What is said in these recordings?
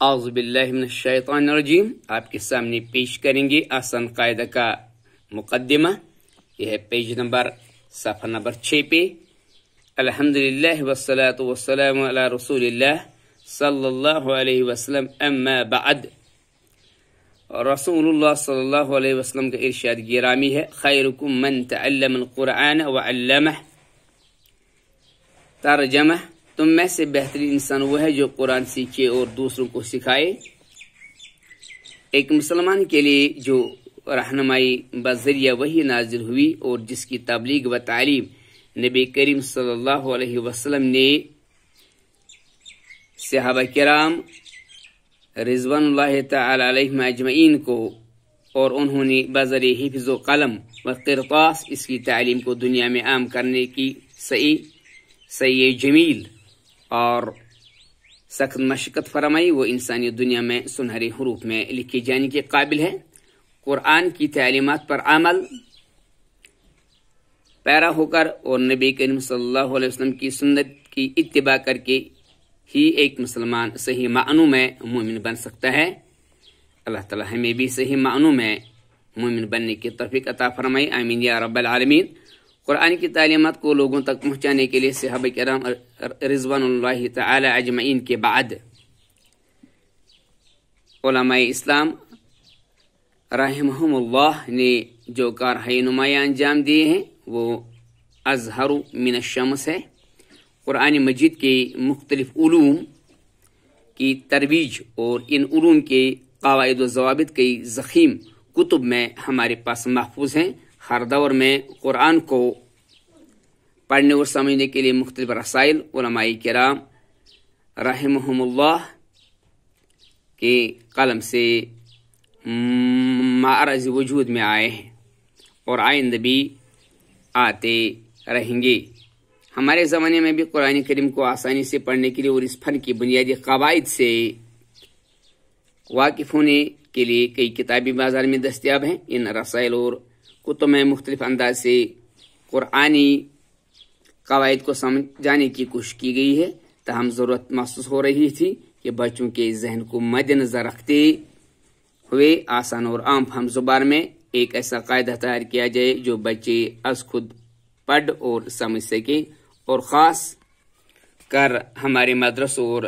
اعوذ باللہ من الشیطان الرجیم آپ کے سامنے پیش کریں گے آسان قاعدہ کا مقدمہ. یہ ہے پیج نمبر صفحہ نمبر 6 پہ. الحمدللہ والصلاة والسلام علی رسول اللہ صلی اللہ علیہ وسلم. اما بعد. رسول اللہ صلی اللہ علیہ وسلم کا ارشاد گرامی ہے: خیرکم من تعلم القرآن وعلمہ. ترجمہ: تم میں سے بہترین انسان وہ ہے جو قرآن سیکھے اور دوسروں کو سکھائے. ایک مسلمان کے لیے جو رہنمائی بذریعہ وحی نازل ہوئی اور جس کی تبلیغ و تعلیم نبی کریم صلی اللہ علیہ وسلم نے صحابہ کرام رضوان اللہ تعالی علیہم اجمعین کو، اور انہوں نے بذریعہ حفظ و قلم و قرطاس اس کی تعلیم کو دنیا میں عام کرنے کی سعی جمیل اور سخت مشقت فرمائی، وہ انسانی دنیا میں سنہرے حروف میں لکھے جانے کے قابل ہے. قرآن کی تعلیمات پر عمل پیرا ہو کر اور نبی کریم صلی اللہ علیہ وسلم کی سنت کی اتباع کر کے ہی ایک مسلمان صحیح معنوں میں مومن بن سکتا ہے. اللہ تعالی ہمیں بھی صحیح معنوں میں مومن بننے کی توفیق عطا فرمائے، آمین یا رب العالمین. قرآن کی تعلیمات کو لوگوں تک پہنچانے کے لیے صحابہ کرام رضوان اللہ تعالی اجمعین کے بعد علماء اسلام رحمہم اللہ نے جو کارہائی نمایاں انجام دیے ہیں وہ اظہر من الشمس ہے. قرآن مجید کے مختلف علوم کی ترویج اور ان علوم کے قواعد و ضوابط کے ضخیم کتب میں ہمارے پاس محفوظ ہیں. ہر دور میں قرآن کو پڑھنے اور سمجھنے کے لیے مختلف رسائل علماء کرام رحمہم اللہ کے قلم سے معرض وجود میں آئے ہیں اور آئندہ بھی آتے رہیں گے. ہمارے زمانے میں بھی قرآن کریم کو آسانی سے پڑھنے کے لیے اور اس فن کی بنیادی قواعد سے واقف ہونے کے لیے کئی کتابیں بازار میں دستیاب ہیں. ان رسائل اور کتب میں مختلف انداز سے قرآنی قواعد کو سمجھانے کی کوشش کی گئی ہے. تاہم ضرورت محسوس ہو رہی تھی کہ بچوں کے ذہن کو مد نظر رکھتے ہوئے آسان اور عام فہم زبان میں ایک ایسا قاعدہ تیار کیا جائے جو بچے از خود پڑھ اور سمجھ سکیں، اور خاص کر ہمارے مدرسوں اور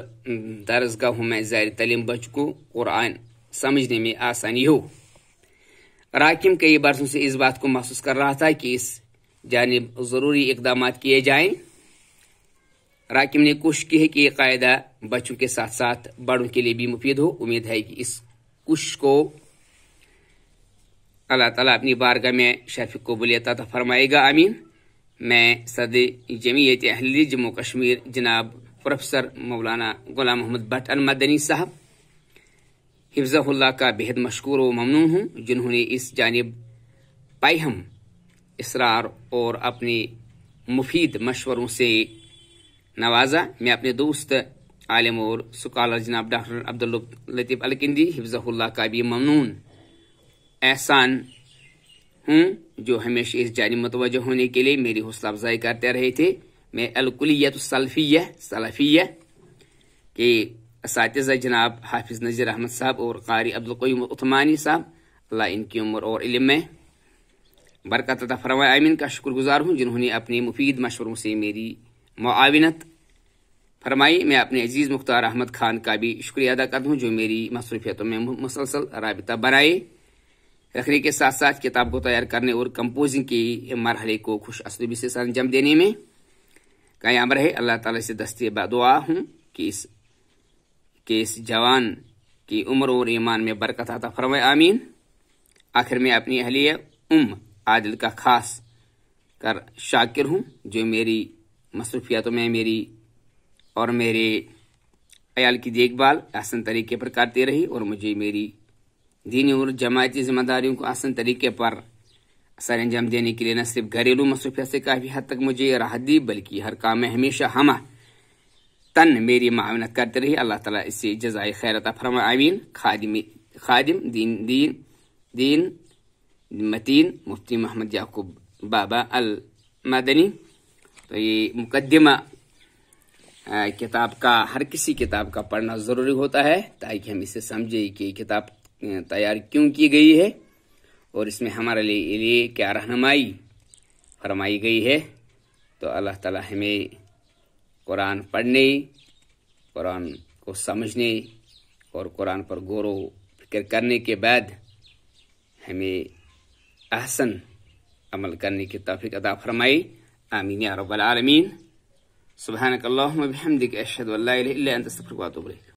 درسگاہوں میں زیر تعلیم بچوں کو قرآن سمجھنے میں آسانی ہو. راکم کئی برسوں سے اس بات کو محسوس کر رہا تھا کہ اس جانب ضروری اقدامات کیے جائیں. راکم نے کوشش کی ہے کہ یہ قاعدہ بچوں کے ساتھ ساتھ بڑوں کے لیے بھی مفید ہو. امید ہے کہ اس کوشش کو اللہ تعالیٰ اپنی بارگاہ میں شرف قبولیت عطا فرمائے گا، آمین. میں صدر جمعیت اہل حدیث جموں کشمیر جناب professor Maulana Ghulam Muhammad but المدنی صاحب حفظہ اللہ کا بہت مشکور و ممنون ہوں، جنہوں نے اس جانب پائہم اصرار اور اپنے مفید مشوروں سے نوازا. میں اپنے دوست عالم اور سکالر جناب ڈاکٹر عبداللطیف الکندی حفظہ اللہ کا بھی ممنون احسان ہوں، جو ہمیشہ اس جانب متوجہ ہونے کے لیے میری حوصلہ افزائی کرتے رہے تھے. میں الکلیت السلفیہ کے اساتذہ جناب حافظ نذیر احمد صاحب اور قاری عبدالقیوم عثمانی صاحب، اللہ ان کی عمر اور علم میں برکت عطا فرمائے، آمین، کا شکر گزار ہوں، جنہوں نے اپنے مفید مشوروں سے میری معاونت فرمائی. میں اپنے عزیز مختار احمد خان کا بھی شکریہ ادا کرتا ہوں جو میری مصروفیتوں میں مسلسل رابطہ بنائے رکھنے کے ساتھ ساتھ کتاب کو تیار کرنے اور کمپوزنگ کے مرحلے کو خوش اسلوبی سے سر انجام دینے میں قیام رہے. اللہ تعالی سے دستے دعا ہوں کہ اس جوان کی عمر اور ایمان میں برکت عطا فرمائے، آمین. آخر میں اپنی اہلیہ عادل کا خاص کر شاکر ہوں جو میری مصروفیاتوں میں میری اور میرے عیال کی دیکھ بھال آسان طریقے پر کرتی رہی اور مجھے میری دینی اور جماعتی ذمہ داریوں کو آسان طریقے پر سر انجام دینے کے لیے نہ صرف گھریلو مصروفیات سے کافی حد تک مجھے راحت دی بلکہ ہر کام میں ہمیشہ ہمہ تن میری معاونت کرتے رہی. اللہ تعالیٰ اس سے جزائے خیر عطا فرمائے، آمین. خادم دین متین مفتی محمد یعقوب بابا المدنی. تو یہ مقدمہ کتاب کا ہر کسی کتاب کا پڑھنا ضروری ہوتا ہے تاکہ ہم اسے سمجھیں کہ کتاب تیار کیوں کی گئی ہے اور اس میں ہمارے لیے کیا رہنمائی فرمائی گئی ہے. تو اللہ تعالی ہمیں قرآن پڑھنے، قرآن کو سمجھنے اور قرآن پر غور و فکر کرنے کے بعد ہمیں احسن عمل کرنے کی توفیق عطا فرمائے. آمین یا رب العالمین. سبحانک اللہم و بحمدک، اشہد ان لا الہ الا انت، استغفرک و اتوب الیک.